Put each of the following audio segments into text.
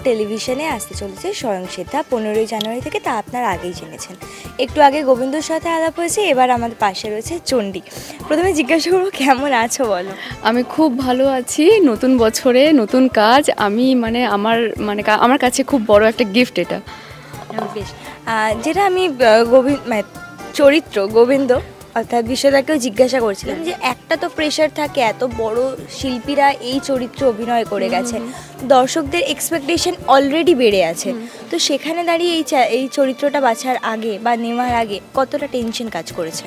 টেলিভিশনে আসতে চলেছে স্বয়ংসিদ্ধা 15ই জানুয়ারি থেকে, তা আপনারা আগেই জেনেছেন। একটু আগে গোবিন্দর সাথে আলাপ হয়েছে, এবার আমাদের পাশে রয়েছে চণ্ডী। প্রথমে জিজ্ঞাসা করবো, কেমন আছো বলো? আমি খুব ভালো আছি। নতুন বছরে নতুন কাজ, আমি আমার কাছে খুব বড় একটা গিফট এটা। বেশ, যেটা আমি চরিত্র গোবিন্দ অর্থাৎ বিশ্বদাকেও জিজ্ঞাসা করছিলাম যে একটা তো প্রেশার থাকে, এত বড় শিল্পীরা এই চরিত্রে অভিনয় করে গেছে, দর্শকদের এক্সপেকটেশন অলরেডি বেড়ে আছে, তো সেখানে দাঁড়িয়ে এই চরিত্রটা বাছার আগে বা নেওয়ার আগে কতটা টেনশন কাজ করেছে?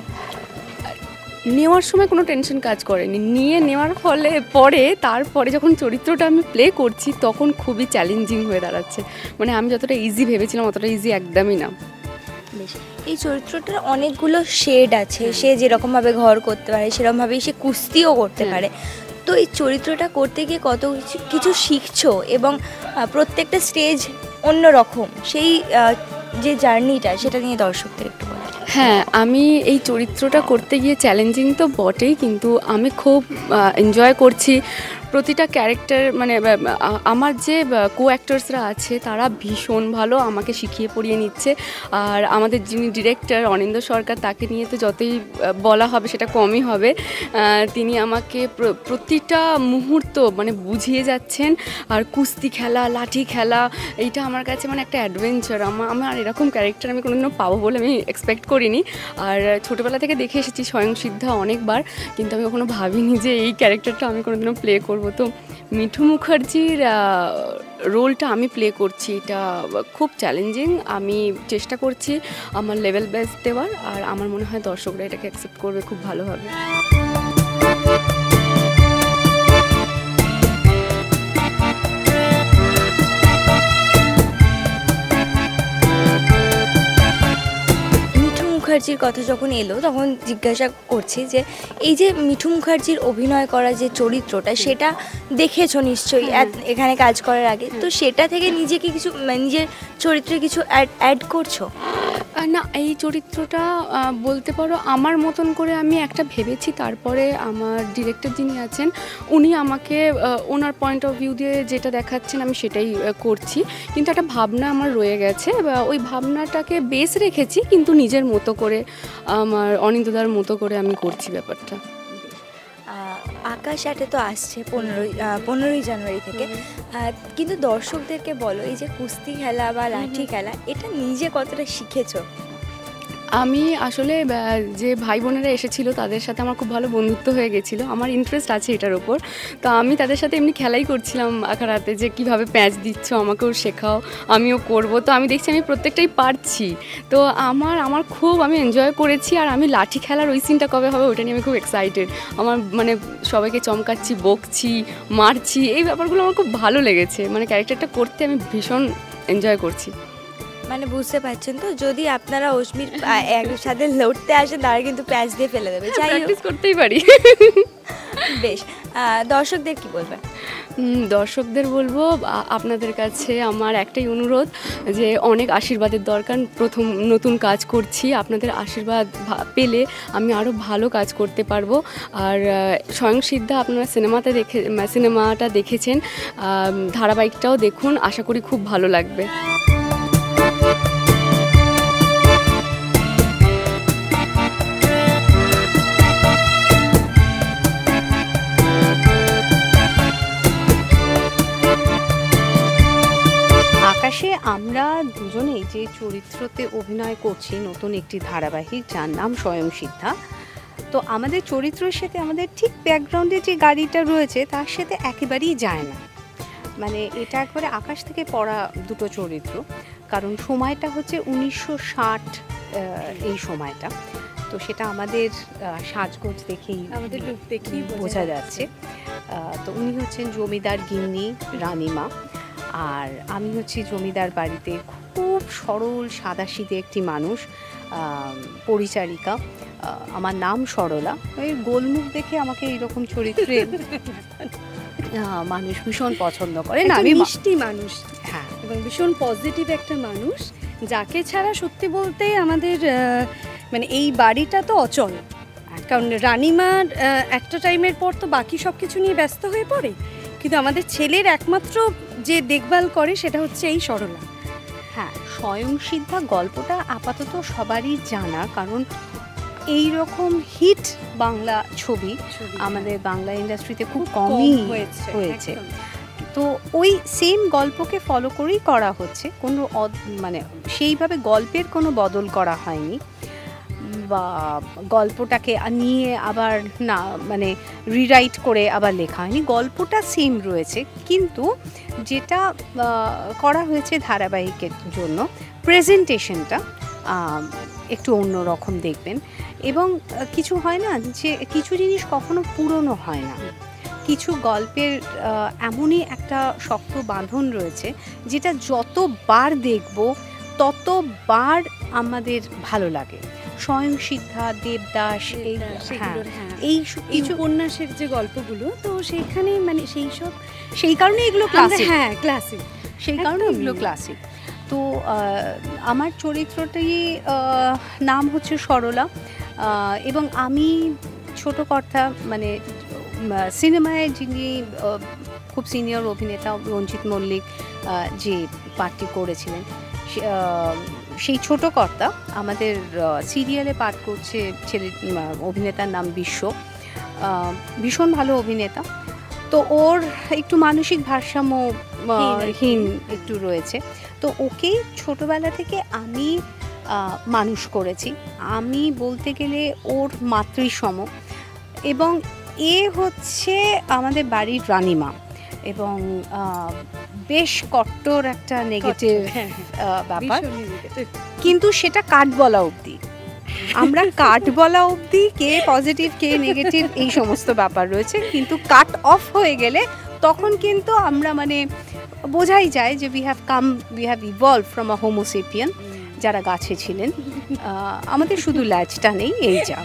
নেওয়ার সময় কোনো টেনশন কাজ করেনি, নিয়ে নেওয়ার তারপরে যখন চরিত্রটা আমি প্লে করছি তখন খুবই চ্যালেঞ্জিং হয়ে দাঁড়াচ্ছে। মানে আমি যতটা ইজি ভেবেছিলাম অতটা ইজি একদমই না। বেশ, এই চরিত্রটার অনেকগুলো শেড আছে, সে যেরকমভাবে ঘর করতে পারে সেরকমভাবেই সে কুস্তিও করতে পারে, তো এই চরিত্রটা করতে গিয়ে কত কিছু শিখছো এবং প্রত্যেকটা স্টেজ অন্যরকম, সেই যে জার্নিটা সেটা নিয়ে দর্শকদের একটু বলো। হ্যাঁ, আমি এই চরিত্রটা করতে গিয়ে চ্যালেঞ্জিং তো বটেই, কিন্তু আমি খুব এনজয় করছি। প্রতিটা ক্যারেক্টার মানে আমার যে কো অ্যাক্টার্সরা আছে তারা ভীষণ ভালো, আমাকে শিখিয়ে পড়িয়ে নিচ্ছে। আর আমাদের যিনি ডিরেক্টর অনিন্দ্য সরকার, তাকে নিয়ে তো যতই বলা হবে সেটা কমই হবে। তিনি আমাকে প্রতিটা মুহূর্ত মানে বুঝিয়ে যাচ্ছেন। আর কুস্তি খেলা, লাঠি খেলা, এইটা আমার কাছে মানে একটা অ্যাডভেঞ্চার। আমার এরকম ক্যারেক্টার আমি কোনোদিনও পাবো বলে আমি এক্সপেক্ট করিনি। আর ছোটোবেলা থেকে দেখে এসেছি স্বয়ংসিদ্ধা অনেকবার, কিন্তু আমি কখনো ভাবিনি যে এই ক্যারেক্টারটা আমি কোনোদিনও প্লে করবো। তো মিঠু মুখার্জির রোলটা আমি প্লে করছি, এটা খুব চ্যালেঞ্জিং। আমি চেষ্টা করছি আমার লেভেল বেস্ট দেওয়ার, আর আমার মনে হয় দর্শকরা এটাকে অ্যাকসেপ্ট করবে খুব ভালোভাবে। মুখার্জির কথা যখন এলো তখন জিজ্ঞাসা করছি যে এই যে মিঠু মুখার্জির অভিনয় করা যে চরিত্রটা, সেটা দেখেছো নিশ্চয়ই এখানে কাজ করার আগে, তো সেটা থেকে নিজেকে কিছু নিজের চরিত্রে কিছু অ্যাড করছো? না, এই চরিত্রটা বলতে পারো আমার মতন করে আমি একটা ভেবেছি। তারপরে আমার ডিরেক্টর যিনি আছেন উনি আমাকে ওনার পয়েন্ট অফ ভিউ দিয়ে যেটা দেখাচ্ছেন আমি সেটাই করছি, কিন্তু একটা ভাবনা আমার রয়ে গেছে, ওই ভাবনাটাকে বেস রেখেছি, কিন্তু নিজের মতো করে আমার অনিন্দ্যদার মতো করে আমি করছি ব্যাপারটা। আকাশ আটে তো আসছে 15ই জানুয়ারি থেকে, কিন্তু দর্শকদেরকে বলো এই যে কুস্তি খেলা বা লাঠি খেলা, এটা নিজে কতটা শিখেছো? আমি আসলে যে ভাই বোনেরা এসেছিলো তাদের সাথে আমার খুব ভালো বন্ধুত্ব হয়ে গেছিলো, আমার ইন্টারেস্ট আছে এটার ওপর। তো আমি তাদের সাথে এমনি খেলাই করছিলাম আখাড়াতে, যে কীভাবে প্যাঁচ দিচ্ছ আমাকেও শেখাও, আমিও করব। তো আমি দেখছি আমি প্রত্যেকটাই পারছি, তো আমার খুব আমি এনজয় করেছি। আর আমি লাঠি খেলার ওই সিনটা কবে হবে ওটা নিয়ে আমি খুব এক্সাইটেড। আমার মানে সবাইকে চমকাচ্ছি, বকছি, মারছি, এই ব্যাপারগুলো আমার খুব ভালো লেগেছে। মানে ক্যারেক্টারটা করতে আমি ভীষণ এনজয় করছি। মানে বুঝতে পারছেন তো, যদি আপনারা অশ্মির একসাথে লড়তে আসেন তারা কিন্তু প্যাচ দিয়ে ফেলে দেবে, প্র্যাকটিস করতেই পারি। বেশ, দর্শকদের কি বলবেন? দর্শকদের বলবো আপনাদের কাছে আমার একটাই অনুরোধ, যে অনেক আশীর্বাদের দরকার। প্রথম নতুন কাজ করছি, আপনাদের আশীর্বাদ পেলে আমি আরও ভালো কাজ করতে পারবো। আর স্বয়ংসিদ্ধা আপনারা সিনেমাটা দেখেছেন, ধারাবাহিকটাও দেখুন, আশা করি খুব ভালো লাগবে। আকাশে আমরা দুজনেই যে চরিত্রতে অভিনয় করছি নতুন একটি ধারাবাহিক, যার নাম স্বয়ংসিদ্ধা, তো আমাদের চরিত্রের সাথে আমাদের ঠিক ব্যাকগ্রাউন্ডে যে গাড়িটা রয়েছে তার সাথে একেবারেই যায় না। মানে এটা একবারে আকাশ থেকে পড়া দুটো চরিত্র, কারণ সময়টা হচ্ছে 1960 এই সময়টা, তো সেটা আমাদের সাজগোজ দেখেই আমাদের লুক দেখেই বোঝা যাচ্ছে। তো উনি হচ্ছেন জমিদার গিন্নি রানীমা, আর আমি হচ্ছি জমিদার বাড়িতে খুব সরল সাদাসিধে একটি মানুষ, পরিচারিকা। আমার নাম সরলা। ওই গোলমুখ দেখে আমাকে এইরকম চরিত্রে মানুষ ভীষণ পছন্দ করে। না, আমি মিষ্টি মানুষ, হ্যাঁ, এবং ভীষণ পজিটিভ একটা মানুষ, যাকে ছাড়া সত্যি বলতে আমাদের মানে এই বাড়িটা তো অচল। কারণ রানীমার একটা টাইমের পর তো বাকি সব কিছু নিয়ে ব্যস্ত হয়ে পড়ে, কিন্তু আমাদের ছেলের একমাত্র যে দেখভাল করে সেটা হচ্ছে এই সরলা। হ্যাঁ, স্বয়ংসিদ্ধা গল্পটা আপাতত সবারই জানা, কারণ এই রকম হিট বাংলা ছবি আমাদের বাংলা ইন্ডাস্ট্রিতে খুব কমই হয়েছে। তো ওই সেম গল্পকে ফলো করেই করা হচ্ছে, কোনো মানে সেইভাবে গল্পের কোনো বদল করা হয়নি, বা গল্পটাকে নিয়ে আবার না মানে রিরাইট করে আবার লেখা হয়নি, গল্পটা সেম রয়েছে। কিন্তু যেটা করা হয়েছে ধারাবাহিকের জন্য, প্রেজেন্টেশনটা একটু অন্যরকম দেখবেন। এবং কিছু হয় না যে কিছু জিনিস কখনো পুরনো হয় না, কিছু গল্পের এমনই একটা শক্ত বাঁধন রয়েছে যেটা যতবার দেখব ততবার আমাদের ভালো লাগে। স্বয়ংসিদ্ধা, দেবদাস, এই কিছু উপন্যাসের যে গল্পগুলো, তো সেইখানে মানে সেই কারণে এগুলো ক্লাসিক। হ্যাঁ, ক্লাসিক, সেই কারণে এগুলো ক্লাসিক। তো আমার চরিত্রটি নাম হচ্ছে সরলা, এবং আমি ছোট কর্তা, মানে সিনেমায় যিনি খুব সিনিয়র অভিনেতা রঞ্জিত মল্লিক যে পাঠটি করেছিলেন, সেই ছোট কর্তা আমাদের সিরিয়ালে পাঠ করছে ছেলে, অভিনেতার নাম বিশ্ব, ভীষণ ভালো অভিনেতা। তো ওর একটু মানসিক ভারসাম্যহীন একটু রয়েছে, তো ওকে ছোটবেলা থেকে আমি মানুষ করেছি, আমি বলতে গেলে ওর মাতৃসম। এবং এ হচ্ছে আমাদের বাড়ির রানীমা, এবং বেশ কট্টর একটা নেগেটিভ ব্যাপার, কিন্তু সেটা কাট বলা অবধি। আমরা কাট বলা অবধি কে পজিটিভ কে নেগেটিভ এই সমস্ত ব্যাপার রয়েছে, কিন্তু কাট অফ হয়ে গেলে তখন কিন্তু আমরা মানে বোঝাই যায় যে we have evolve from a homo sapien, যারা গাছে ছিলেন। আমাদের শুধু ল্যাজটা নেই, এই যা।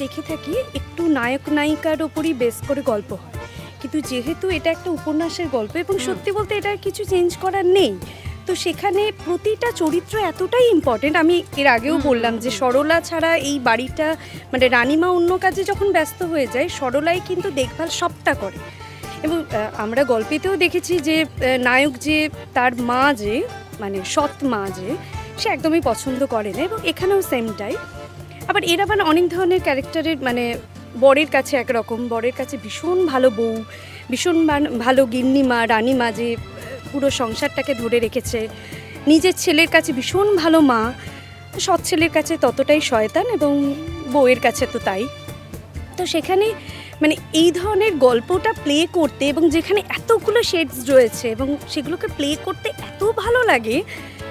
দেখে থাকি একটু নায়ক নায়িকার ওপরই বেস করে গল্প হয়, কিন্তু যেহেতু এটা একটা উপন্যাসের গল্প এবং সত্যি বলতে এটা কিছু চেঞ্জ করার নেই, তো সেখানে প্রতিটা চরিত্র এতটাই ইম্পর্টেন্ট। আমি এর আগেও বললাম যে সরলা ছাড়া এই বাড়িটা, মানে রানীমা অন্য কাজে যখন ব্যস্ত হয়ে যায়, সরলাই কিন্তু দেখভাল সবটা করে। এবং আমরা গল্পেতেও দেখেছি যে নায়ক যে তার মা যে মানে সৎ মা যে সে একদমই পছন্দ করে না, এবং এখানেও সেমটাই। আবার এরা মানে অনেক ধরনের ক্যারেক্টারের, মানে বরের কাছে একরকম, বরের কাছে ভীষণ ভালো বউ, ভীষণ ভালো গিন্নিমা, রানীমা যে পুরো সংসারটাকে ধরে রেখেছে, নিজের ছেলের কাছে ভীষণ ভালো মা, সৎ ছেলের কাছে ততটাই শয়তান, এবং বউয়ের কাছে তো তাই। তো সেখানে মানে এই ধরনের গল্পটা প্লে করতে, এবং যেখানে এতগুলো শেডস রয়েছে এবং সেগুলোকে প্লে করতে এত ভালো লাগে,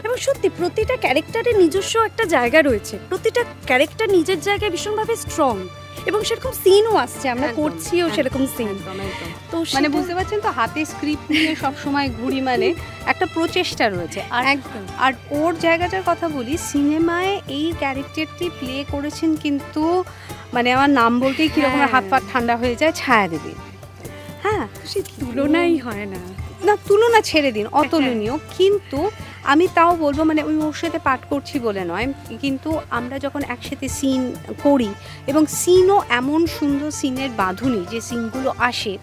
এবং সত্যি প্রতিটা ক্যারেক্টারের নিজস্ব একটা জায়গা রয়েছে, প্রতিটা ক্যারেক্টার নিজের জায়গায় ভীষণভাবে স্ট্রং, এবং সেরকম সিনও আসছে, আমরা করছিও সেরকম সিন। তো মানে বুঝতে পারছেন তো, হাতে স্ক্রিপ্ট নিয়ে সবসময় ঘুরি, মানে একটা প্রচেষ্টা রয়েছে। আর একদম, আর ওর জায়গাটার কথা বলি, সিনেমায় এই ক্যারেক্টারটি প্লে করেছেন, কিন্তু মানে আমার নাম বলতেই কীরকম হাত পা ঠান্ডা হয়ে যায়, ছায়া দেবী। হ্যাঁ, সে তুলনাই হয় না, না তুলনা ছেড়ে দিন, অতুলনীয়। কিন্তু আমি তাও বলবো, মানে ওই ওর সাথে পাঠ করছি বলে নয়, কিন্তু আমরা যখন একসাথে সিন করি, এবং সিনও এমন সুন্দর সিনের বাঁধুনি যে সিনগুলো আসে,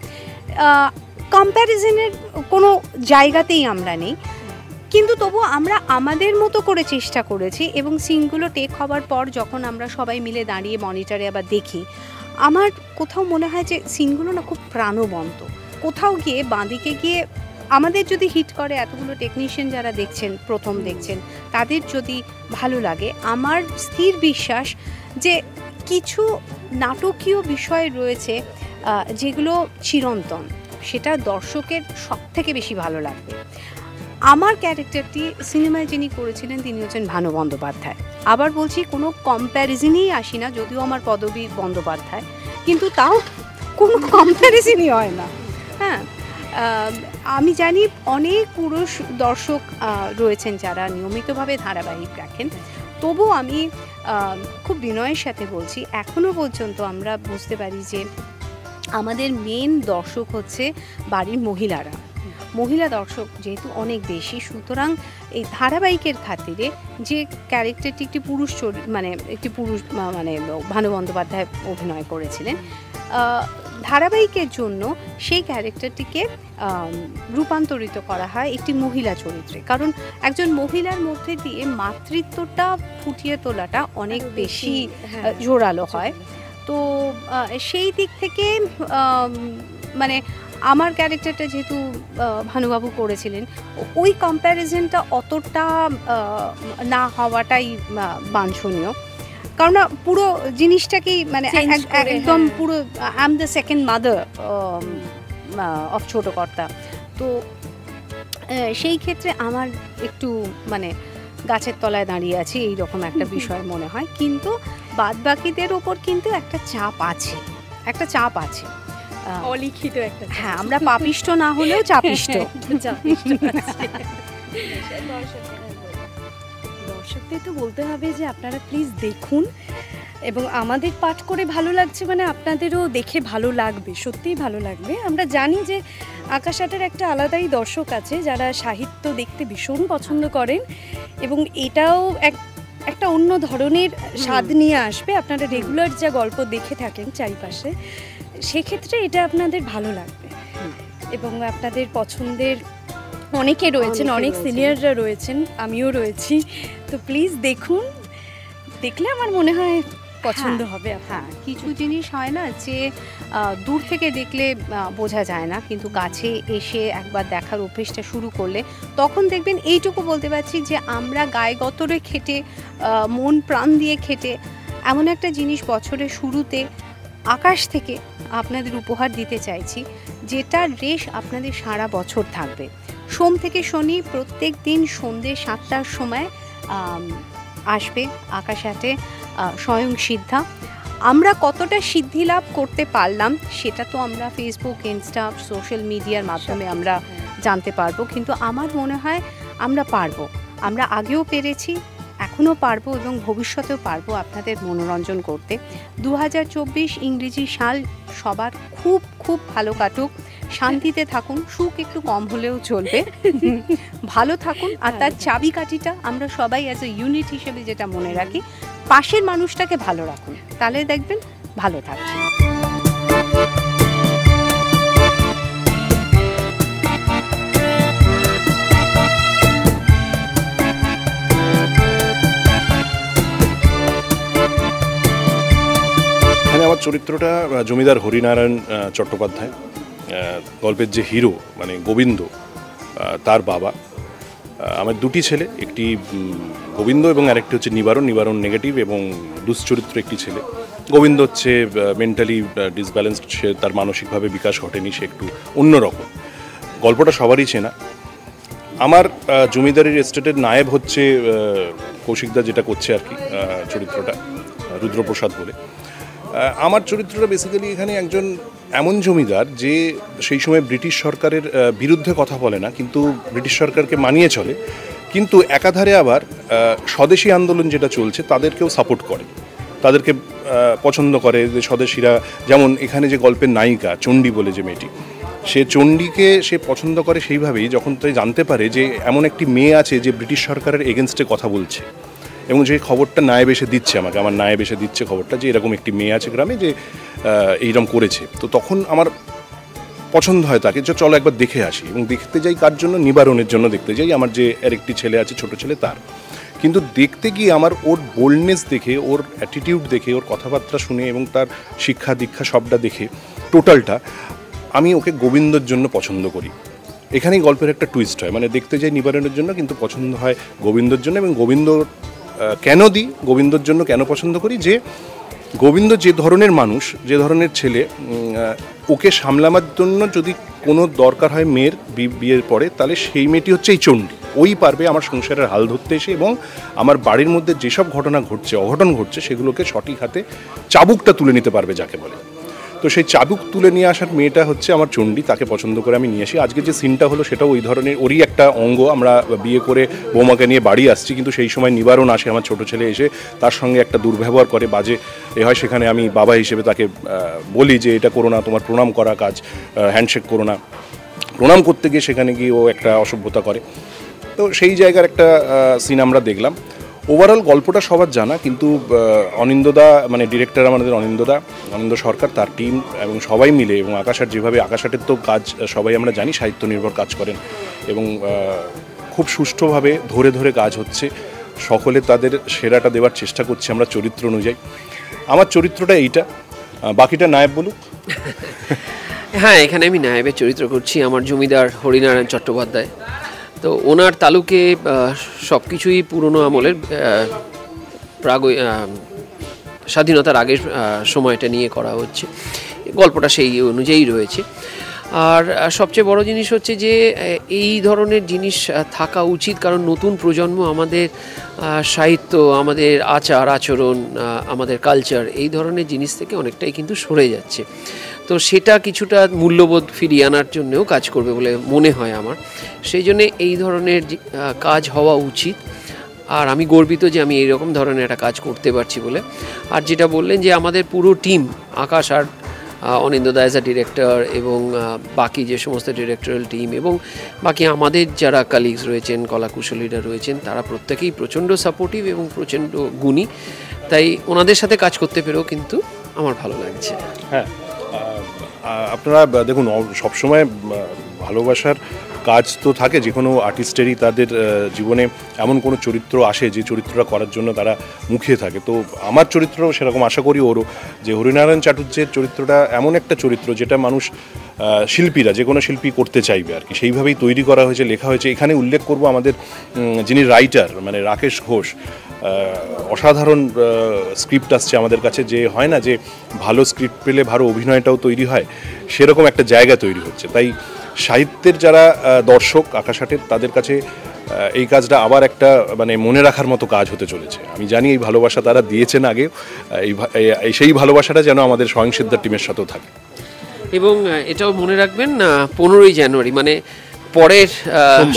কম্প্যারিজনের কোনো জায়গাতেই আমরা নেই, কিন্তু তবু আমরা আমাদের মতো করে চেষ্টা করেছি। এবং সিনগুলো টেক হওয়ার পর যখন আমরা সবাই মিলে দাঁড়িয়ে মনিটরে আবার দেখি, আমার কোথাও মনে হয় যে সিনগুলো না খুব প্রাণবন্ত। কোথাও গিয়ে বাঁদিকে গিয়ে আমাদের যদি হিট করে, এতগুলো টেকনিশিয়ান যারা দেখছেন, প্রথম দেখছেন, তাদের যদি ভালো লাগে, আমার স্থির বিশ্বাস যে কিছু নাটকীয় বিষয় রয়েছে যেগুলো চিরন্তন, সেটা দর্শকের সব থেকে বেশি ভালো লাগবে। আমার ক্যারেক্টারটি সিনেমায় যিনি করেছিলেন তিনি হচ্ছেন ভানু বন্দ্যোপাধ্যায়। আবার বলছি, কোনো কম্প্যারিজনই আসি না, যদিও আমার পদবী বন্দ্যোপাধ্যায়, কিন্তু তাও কোনো কম্প্যারিজনই হয় না। হ্যাঁ, আমি জানি অনেক পুরুষ দর্শক রয়েছেন যারা নিয়মিতভাবে ধারাবাহিক দেখেন, তবু আমি খুব বিনয়ের সাথে বলছি, এখনও পর্যন্ত আমরা বুঝতে পারি যে আমাদের মেন দর্শক হচ্ছে বাড়ির মহিলারা। মহিলা দর্শক যেহেতু অনেক বেশি, সুতরাং এই ধারাবাহিকের খাতিরে যে ক্যারেক্টারটি একটি পুরুষ মানে ভানু বন্দ্যোপাধ্যায় অভিনয় করেছিলেন, ধারাবাহিকের জন্য সেই ক্যারেক্টারটিকে রূপান্তরিত করা হয় একটি মহিলা চরিত্রে। কারণ একজন মহিলার মধ্যে দিয়ে মাতৃত্বটা ফুটিয়ে তোলাটা অনেক বেশি জোরালো হয়। তো সেই দিক থেকে মানে আমার ক্যারেক্টারটা যেহেতু ভানুবাবু করেছিলেন, ওই কম্প্যারিজনটা অতটা না হওয়াটাই বাঞ্ছনীয়। কারণ পুরো জিনিসটাকেই মানে একদম পুরো I am the second mother of ছোটকর্তা। তো সেই ক্ষেত্রে আমার একটু মানে গাছের তলায় দাঁড়িয়ে আছি এইরকম একটা বিষয় মনে হয়। কিন্তু বাদবাকিদের ওপর কিন্তু একটা চাপ আছে, অলিখিত একটা। হ্যাঁ, আমরা পাপিষ্ট না হলেও চাপিষ্ট। দর্শকদের তো বলতে হবে যে আপনারা প্লিজ দেখুন, এবং আমাদের পাঠ করে ভালো লাগছে মানে আপনাদেরও দেখে ভালো লাগবে, সত্যিই ভালো লাগবে। আমরা জানি যে আকাশ আটের একটা আলাদাই দর্শক আছে যারা সাহিত্য দেখতে ভীষণ পছন্দ করেন, এবং এটাও একটা অন্য ধরনের স্বাদ নিয়ে আসবে। আপনারা রেগুলার যা গল্প দেখে থাকেন চারিপাশে, সেক্ষেত্রে এটা আপনাদের ভালো লাগবে। এবং আপনাদের পছন্দের অনেকে রয়েছেন, অনেক সিনিয়ররা রয়েছেন, আমিও রয়েছি। তো প্লিজ দেখুন, দেখলে আমার মনে হয় পছন্দ হবে। হ্যাঁ, কিছু জিনিস হয় না যে দূর থেকে দেখলে বোঝা যায় না, কিন্তু কাছে এসে একবার দেখার অভ্যেসটা শুরু করলে তখন দেখবেন। এইটুকু বলতে পারছি যে আমরা গায়ে গতরে খেটে, মন প্রাণ দিয়ে খেটে এমন একটা জিনিস বছরের শুরুতে আকাশ থেকে আপনাদের উপহার দিতে চাইছি, যেটার রেশ আপনাদের সারা বছর থাকবে। সোম থেকে শনি প্রত্যেক দিন সন্ধ্যে 7টার সময় আসবে আকাশ আটে স্বয়ং সিদ্ধা। আমরা কতটা সিদ্ধি লাভ করতে পারলাম সেটা তো আমরা ফেসবুক, ইনস্টা, সোশ্যাল মিডিয়ার মাধ্যমে আমরা জানতে পারবো, কিন্তু আমার মনে হয় আমরা পারবো। আমরা আগেও পেরেছি, এখনও পারবো এবং ভবিষ্যতেও পারবো আপনাদের মনোরঞ্জন করতে। 2024 ইংরেজি সাল সবার খুব খুব ভালো কাটুক, শান্তিতে থাকুন, সুখ একটু কম হলেও চলবে, ভালো থাকুন। আর তার চাবিকাঠিটা আমরা সবাই অ্যাজ এ ইউনিট হিসেবে যেটা মনে রাখি, পাশের মানুষটাকে ভালো রাখুন, তাহলে দেখবেন ভালো থাকছে। এখানে আমার চরিত্রটা জমিদার হরিনারায়ণ চট্টোপাধ্যায়, গল্পের যে হিরো মানে গোবিন্দ, তার বাবা। আমার দুটি ছেলে, একটি গোবিন্দ এবং আরেকটি হচ্ছে নিবারণ। নিবারণ নেগেটিভ এবং দুশ্চরিত্র একটি ছেলে। গোবিন্দ হচ্ছে মেন্টালি ডিসব্যালেন্সড, সে তার মানসিকভাবে বিকাশ ঘটেনি, সে একটু অন্যরকম। গল্পটা সবারই চেনা। আমার জমিদারের এস্টেটের নায়েব হচ্ছে কৌশিকদা, যেটা করছে আর কি চরিত্রটা, রুদ্রপ্রসাদ বলে। আমার চরিত্রটা বেসিক্যালি এখানে একজন এমন জমিদার যে সেই সময় ব্রিটিশ সরকারের বিরুদ্ধে কথা বলে না, কিন্তু ব্রিটিশ সরকারকে মানিয়ে চলে, কিন্তু একাধারে আবার স্বদেশী আন্দোলন যেটা চলছে তাদেরকেও সাপোর্ট করে, তাদেরকে পছন্দ করে। যে স্বদেশীরা, যেমন এখানে যে গল্পের নায়িকা চণ্ডী বলে যে মেয়েটি, সে চণ্ডীকে সে পছন্দ করে সেইভাবেই যখন তাই জানতে পারে যে এমন একটি মেয়ে আছে যে ব্রিটিশ সরকারের এগেনস্টে কথা বলছে, এবং যে খবরটা নায়েব এসে দিচ্ছে আমাকে, আমার নায়েব এসে দিচ্ছে খবরটা যে এরকম একটি মেয়ে আছে গ্রামে যে এইরকম করেছে। তো তখন আমার পছন্দ হয় তাকে, যে চলো একবার দেখে আসি। এবং দেখতে যাই কার জন্য? নিবারণের জন্য দেখতে যাই, আমার যে আরেকটি ছেলে আছে, ছোট ছেলে, তার। কিন্তু দেখতে গিয়ে আমার ওর বোল্ডনেস দেখে, ওর অ্যাটিটিউড দেখে, ওর কথাবার্তা শুনে এবং তার শিক্ষা দীক্ষা সবটা দেখে টোটালটা আমি ওকে গোবিন্দর জন্য পছন্দ করি। এখানেই গল্পের একটা টুইস্ট হয়, মানে দেখতে যাই নিবারণের জন্য কিন্তু পছন্দ হয় গোবিন্দর জন্য। এবং গোবিন্দ কেন দিই, গোবিন্দর জন্য কেন পছন্দ করি, যে গোবিন্দ যে ধরনের মানুষ, যে ধরনের ছেলে, ওকে সামলাবার জন্য যদি কোনো দরকার হয় মেয়ের বিয়ের পরে, তাহলে সেই মেয়েটি হচ্ছে এই চণ্ডী। ওই পারবে আমার সংসারের হাল ধরতে এসে এবং আমার বাড়ির মধ্যে যেসব ঘটনা ঘটছে, অঘটন ঘটছে, সেগুলোকে সঠিক হাতে চাবুকটা তুলে নিতে পারবে যাকে বলে। তো সেই চাবুক তুলে নিয়ে আসার মেয়েটা হচ্ছে আমার চণ্ডী, তাকে পছন্দ করে আমি নিয়ে আসি। আজকে যে সিনটা হলো সেটাও ওই ধরনের, ওরই একটা অঙ্গ। আমরা বিয়ে করে বৌমাকে নিয়ে বাড়ি আসছি, কিন্তু সেই সময় নিবারণ আসে, আমার ছোট ছেলে এসে তার সঙ্গে একটা দুর্ব্যবহার করে, বাজে হয়। সেখানে আমি বাবা হিসেবে তাকে বলি যে এটা করো না, তোমার প্রণাম করা কাজ, হ্যান্ডশেক করো না। প্রণাম করতে গিয়ে সেখানে গিয়ে ও একটা অসভ্যতা করে। তো সেই জায়গার একটা সিন আমরা দেখলাম। ওভারঅল গল্পটা সবার জানা, কিন্তু অনিন্দদা মানে ডিরেক্টর আমাদের অনিন্দ সরকার, তার টিম এবং সবাই মিলে, এবং আকাশাট যেভাবে, আকাশাটের তো কাজ সবাই আমরা জানি সাহিত্য নির্ভর কাজ করেন, এবং খুব সুষ্ঠুভাবে ধরে ধরে কাজ হচ্ছে। সকলে তাদের সেরাটা দেওয়ার চেষ্টা করছে আমরা চরিত্র অনুযায়ী। আমার চরিত্রটা এইটা, বাকিটা নায়ব বলুক। হ্যাঁ, এখানে আমি নায়বের চরিত্র করছি, আমার জমিদার হরিনারায়ণ চট্টোপাধ্যায়। তো ওনার তালুকে সব কিছুই পুরনো আমলের, স্বাধীনতার আগের সময়টা নিয়ে করা হচ্ছে, গল্পটা সেই অনুযায়ী রয়েছে। আর সবচেয়ে বড় জিনিস হচ্ছে যে এই ধরনের জিনিস থাকা উচিত, কারণ নতুন প্রজন্ম আমাদের সাহিত্য, আমাদের আচার আচরণ, আমাদের কালচার, এই ধরনের জিনিস থেকে অনেকটাই কিন্তু সরে যাচ্ছে। তো সেটা কিছুটা মূল্যবোধ ফিরিয়ে আনার জন্যও কাজ করবে বলে মনে হয় আমার। সেই জন্যে এই ধরনের কাজ হওয়া উচিত, আর আমি গর্বিত যে আমি এইরকম ধরনের একটা কাজ করতে পারছি বলে। আর যেটা বললেন যে আমাদের পুরো টিম, আকাশ আর অনিন্দদা অ্যাজ আ ডিরেক্টর, এবং বাকি যে সমস্ত ডিরেক্টরাল টিম, এবং বাকি আমাদের যারা কালিগস রয়েছেন, কলাকুশলীরা রয়েছেন, তারা প্রত্যেকেই প্রচণ্ড সাপোর্টিভ এবং প্রচণ্ড গুণী। তাই ওনাদের সাথে কাজ করতে পেরেও কিন্তু আমার ভালো লাগছে। হ্যাঁ, আপনারা দেখুন, সবসময় ভালোবাসার কাজ তো থাকে যে কোনো আর্টিস্টেরই, তাদের জীবনে এমন কোনো চরিত্র আসে যে চরিত্রটা করার জন্য তারা মুখিয়ে থাকে। তো আমার চরিত্রও সেরকম, আশা করি ওরও, যে হরিনারায়ণ চাটুর্যের চরিত্রটা এমন একটা চরিত্র যেটা মানুষ, শিল্পীরা, যে কোনো শিল্পী করতে চাইবে আর কি, সেইভাবেই তৈরি করা হয়েছে, লেখা হয়েছে। এখানে উল্লেখ করব আমাদের যিনি রাইটার, মানে রাকেশ ঘোষ, অসাধারণ স্ক্রিপ্ট আসছে আমাদের কাছে। যে হয় না যে ভালো স্ক্রিপ্ট পেলে ভালো অভিনয়টাও তৈরি হয়, সেরকম একটা জায়গা তৈরি হচ্ছে। তাই সাহিত্যের যারা দর্শক আকাশাটের, তাদের কাছে এই কাজটা আবার একটা মানে মনে রাখার মতো কাজ হতে চলেছে। আমি জানি এই ভালোবাসা তারা দিয়েছেন আগে, সেই ভালোবাসাটা যেন আমাদের স্বয়ংসিদ্ধার টিমের সাথেও থাকে। এবং এটাও মনে রাখবেন, 15ই জানুয়ারি মানে পরের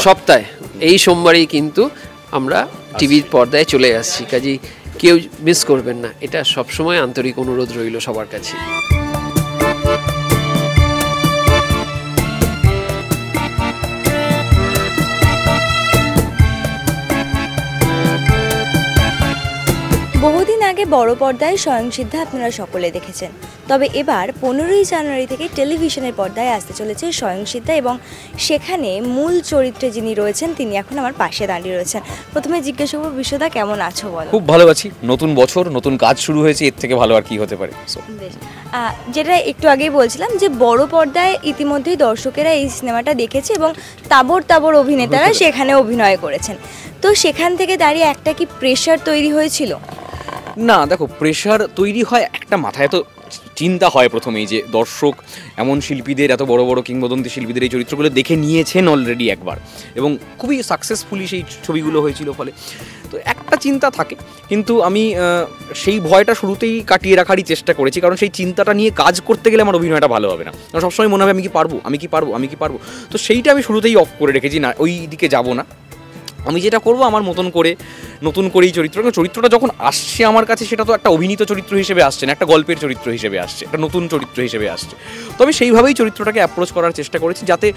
সপ্তাহে, এই সোমবারেই কিন্তু আমরা টিভির পর্দায় চলে আসছি, কাজেই কেউ মিস করবেন না। এটা সবসময় আন্তরিক অনুরোধ রইল সবার কাছে। বহুদিন আগে বড় পর্দায় স্বয়ংসিদ্ধা আপনারা সকলে দেখেছেন, তবে এবার 15ই জানুয়ারি থেকে টেলিভিশনের পর্দায় আসতে চলেছে স্বয়ংসিদ্ধা, এবং সেখানে মূল চরিত্রে যিনি রয়েছেন তিনি এখন আমার পাশে দাঁড়িয়ে রয়েছেন। প্রথমে জিজ্ঞেস করবো, বিশ্বদা কেমন আছো বলো? খুব ভালো আছি, নতুন বছর, নতুন কাজ শুরু হয়েছে, এর থেকে ভালো আর কি হতে পারে। বেশ, যেটা একটু আগেই বলছিলাম যে বড় পর্দায় ইতিমধ্যেই দর্শকেরা এই সিনেমাটা দেখেছে, এবং তাবড় তাবড় অভিনেতারা সেখানে অভিনয় করেছেন। তো সেখান থেকে দাঁড়িয়ে একটা কি প্রেশার তৈরি হয়েছিল? না দেখো, প্রেশার তৈরি হয় একটা মাথায়, তো চিন্তা হয় প্রথমেই যে দর্শক এমন শিল্পীদের, এত বড় বড় কিংবদন্তি শিল্পীদের এই চরিত্রগুলো দেখে নিয়েছেন অলরেডি একবার, এবং খুবই সাকসেসফুলি সেই ছবিগুলো হয়েছিল। ফলে তো একটা চিন্তা থাকে, কিন্তু আমি সেই ভয়টা শুরুতেই কাটিয়ে রাখারই চেষ্টা করেছি, কারণ সেই চিন্তাটা নিয়ে কাজ করতে গেলে আমার অভিনয়টা ভালো হবে না। কারণ সবসময় মনে হবে আমি কি পারবো, আমি কি পারবো, আমি কি পারবো। তো সেইটা আমি শুরুতেই অফ করে রেখেছি, না ওই দিকে যাবো না, আমি যেটা করবো আমার মতন করে, নতুন করেই চরিত্রটা যখন আসছে আমার কাছে, সেটা তো একটা অভিনীত চরিত্র হিসেবে আসছে না, একটা গল্পের চরিত্র হিসেবে আসছে, একটা নতুন চরিত্র হিসেবে আসছে। তো আমি সেইভাবেই চরিত্রটাকে অ্যাপ্রোচ করার চেষ্টা করেছি, যাতে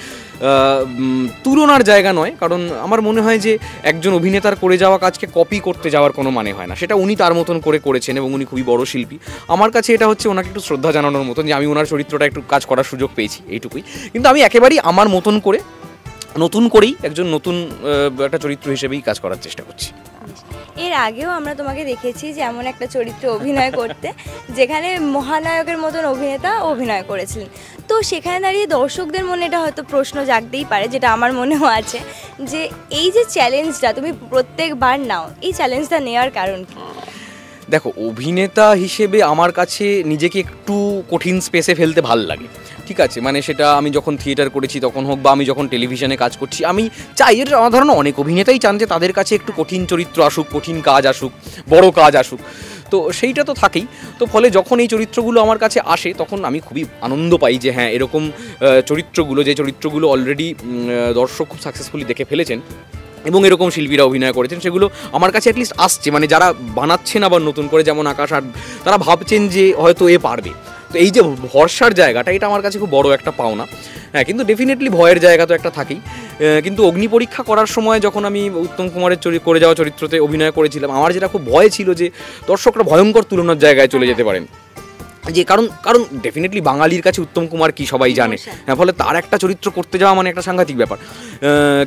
তুলনার জায়গা নয়। কারণ আমার মনে হয় যে একজন অভিনেতার করে যাওয়া কাজকে কপি করতে যাওয়ার কোনো মানে হয় না, সেটা উনি তার মতন করে করেছেন, এবং উনি খুবই বড় শিল্পী। আমার কাছে এটা হচ্ছে ওনাকে একটু শ্রদ্ধা জানানোর মতন, যে আমি ওনার চরিত্রটা একটু কাজ করার সুযোগ পেয়েছি, এইটুকুই। কিন্তু আমি একেবারেই আমার মতন করে, নতুন করেই একজন নতুন একটা চরিত্র হিসেবেই কাজ করার চেষ্টা করছি। এর আগেও আমরা তোমাকে দেখেছি যে এমন একটা চরিত্রে অভিনয় করতে, যেখানে মহানায়কের মতন অভিনেতা অভিনয় করেছিলেন। তো সেখানে দাঁড়িয়ে দর্শকদের মনে এটা হয়তো প্রশ্ন জাগতেই পারে, যেটা আমার মনেও আছে, যে এই যে চ্যালেঞ্জটা তুমি প্রত্যেকবার নাও, এই চ্যালেঞ্জটা নেওয়ার কারণ কি? দেখো, অভিনেতা হিসেবে আমার কাছে নিজেকে একটু কঠিন স্পেসে ফেলতে ভাল লাগে, ঠিক আছে? মানে সেটা আমি যখন থিয়েটার করেছি তখন হোক, বা আমি যখন টেলিভিশনে কাজ করছি, আমি চাই, এর সাধারণ অনেক অভিনেতাই চান যে তাদের কাছে একটু কঠিন চরিত্র আসুক, কঠিন কাজ আসুক, বড় কাজ আসুক। তো সেইটা তো থাকেই। তো ফলে যখন এই চরিত্রগুলো আমার কাছে আসে তখন আমি খুবই আনন্দ পাই যে হ্যাঁ এরকম চরিত্রগুলো, যে চরিত্রগুলো অলরেডি দর্শক খুব সাকসেসফুলি দেখে ফেলেছেন এবং এরকম শিল্পীরা অভিনয় করেছেন, সেগুলো আমার কাছে অ্যাটলিস্ট আসছে, মানে যারা বানাচ্ছেন আবার নতুন করে, যেমন আকাশ আর তারা ভাবছেন যে হয়তো এ পারবে। তো এই যে ভরসার জায়গাটা, এটা আমার কাছে খুব বড় একটা পাওনা। হ্যাঁ, কিন্তু ডেফিনেটলি ভয়ের জায়গা তো একটা থাকেই। কিন্তু অগ্নি পরীক্ষা করার সময় যখন আমি উত্তম কুমারের করে যাওয়া চরিত্রতে অভিনয় করেছিলাম, আমার যেটা খুব ভয় ছিল যে দর্শকরা ভয়ঙ্কর তুলনার জায়গায় চলে যেতে পারেন, যে কারণ ডেফিনেটলি বাঙালির কাছে উত্তম কুমার কি সবাই জানে, হ্যাঁ, ফলে তার একটা চরিত্র করতে যাওয়া মানে একটা সাংঘাতিক ব্যাপার।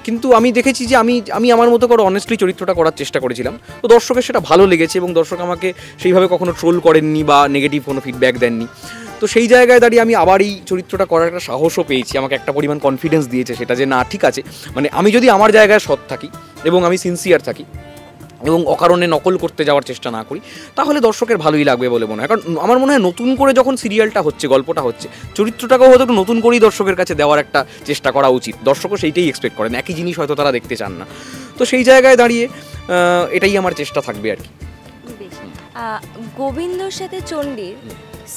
কিন্তু আমি দেখেছি যে আমি আমার মতো করে অনেস্টলি চরিত্রটা করার চেষ্টা করেছিলাম, তো দর্শকের সেটা ভালো লেগেছে এবং দর্শক আমাকে সেইভাবে কখনো ট্রোল করেননি বা নেগেটিভ কোনো ফিডব্যাক দেননি। তো সেই জায়গায় দাঁড়িয়ে আমি আবার এই চরিত্রটা করার একটা সাহসও পেয়েছি, আমাকে একটা পরিমাণ কনফিডেন্স দিয়েছে সেটা যে না ঠিক আছে, মানে আমি যদি আমার জায়গায় সৎ থাকি এবং আমি সিনসিয়ার থাকি এবং অকারণে নকল করতে যাওয়ার চেষ্টা না করি, তাহলে দর্শকের ভালোই লাগবে বলে মনে হয়। কারণ আমার মনে হয় নতুন করে যখন সিরিয়ালটা হচ্ছে, গল্পটা হচ্ছে, চরিত্রটাকেও হয়তো একটু নতুন করেই দর্শকের কাছে দেওয়ার একটা চেষ্টা করা উচিত। দর্শকও সেইটাই এক্সপেক্ট করেন, একই জিনিস হয়তো তারা দেখতে চান না। তো সেই জায়গায় দাঁড়িয়ে এটাই আমার চেষ্টা থাকবে আর কি। গোবিন্দর সাথে চণ্ডীর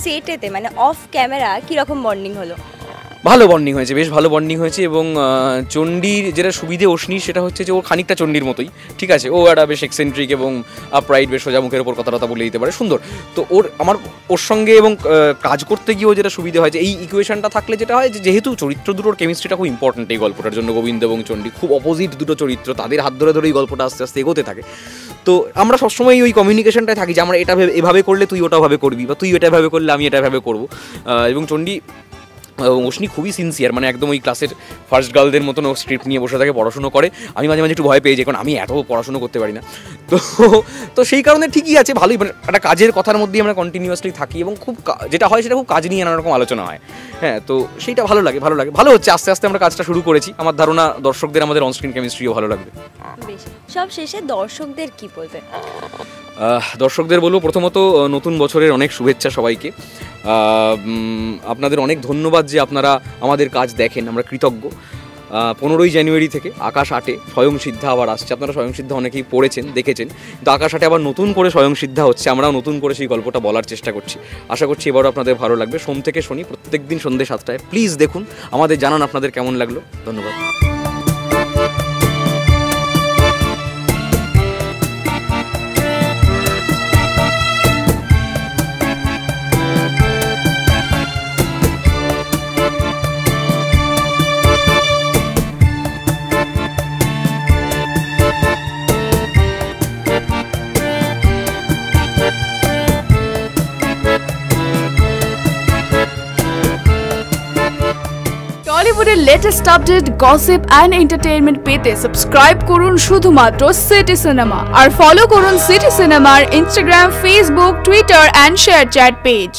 সেটেতে মানে অফ ক্যামেরা কীরকম বন্ডিং হলো? ভালো বন্ডিং হয়েছে, বেশ ভালো বন্ডিং হয়েছে। এবং চণ্ডীর যেটা সুবিধে অশ্নি, সেটা হচ্ছে যে ও খানিকটা চণ্ডীর মতোই, ঠিক আছে, ও একটা বেশ এক্সেন্ট্রিক এবং আপরাইট, বেশ সোজা মুখের ওপর কথা বলে দিতে পারে, সুন্দর। তো ওর সঙ্গে এবং কাজ করতে গিয়েও যেটা সুবিধা হয় যে এই ইকুয়েশনটা থাকলে যেটা হয়, যেহেতু চরিত্র দুটোর কেমিস্ট্রিটা খুব ইম্পর্টেন্ট এই গল্পটার জন্য, গোবিন্দ এবং চণ্ডী খুব অপোজিট দুটো চরিত্র, তাদের হাত ধরে ধরে এই গল্পটা আস্তে আস্তে এগোতে থাকে। তো আমরা সবসময় ওই কমিউনিকেশনটায় থাকি যে আমরা এটা এভাবে করলে তুই ওটা ভাবে করবি, বা তুই এটা ভাবে করলে আমি এটা ভাবে করবো। এবং চণ্ডী অশ্নি খুবই সিনসিয়ার, মানে একদম ওই ক্লাসের ফার্স্ট গার্লদের মতন ও স্ক্রিপ্ট নিয়ে বসে থাকে, পড়াশুনো করে। আমি মাঝে মাঝে একটু ভয় পেয়ে যাই, কারণ আমি এত পড়াশুনো করতে পারি না। তো সেই কারণে ঠিকই আছে, ভালোই, মানে একটা কাজের কথার মধ্যেই আমরা কন্টিনিউয়াসলি থাকি এবং খুব যেটা হয় সেটা খুব কাজ নিয়ে নানা রকম আলোচনা হয়। হ্যাঁ, তো সেইটা ভালো লাগে, ভালো হচ্ছে। আস্তে আস্তে আমরা কাজটা শুরু করেছি, আমার ধারণা দর্শকদের আমাদের অনস্ক্রিন কেমিস্ট্রিও ভালো লাগবে। সব শেষে দর্শকদের কি বলবে? দর্শকদের বলবো প্রথমত নতুন বছরের অনেক শুভেচ্ছা সবাইকে। আপনাদের অনেক ধন্যবাদ যে আপনারা আমাদের কাজ দেখেন, আমরা কৃতজ্ঞ। 15ই জানুয়ারি থেকে আকাশ 8-এ স্বয়ংসিদ্ধা আবার আসছে। আপনারা স্বয়ংসিদ্ধা অনেকেই পড়েছেন, দেখেছেন, কিন্তু আকাশ 8-এ আবার নতুন করে স্বয়ংসিদ্ধা হচ্ছে। আমরাও নতুন করে সেই গল্পটা বলার চেষ্টা করছি। আশা করছি এবারও আপনাদের ভালো লাগবে। সোম থেকে শনি প্রত্যেক দিন সন্ধ্যে 7টায় প্লিজ দেখুন, আমাদের জানান আপনাদের কেমন লাগলো। ধন্যবাদ। টলিউডের latest update, gossip and entertainment পেতে সাবস্ক্রাইব করুন শুধুমাত্র সিটি সিনেমা, আর ফলো করুন সিটি সিনেমার Instagram, Facebook, Twitter and ShareChat page.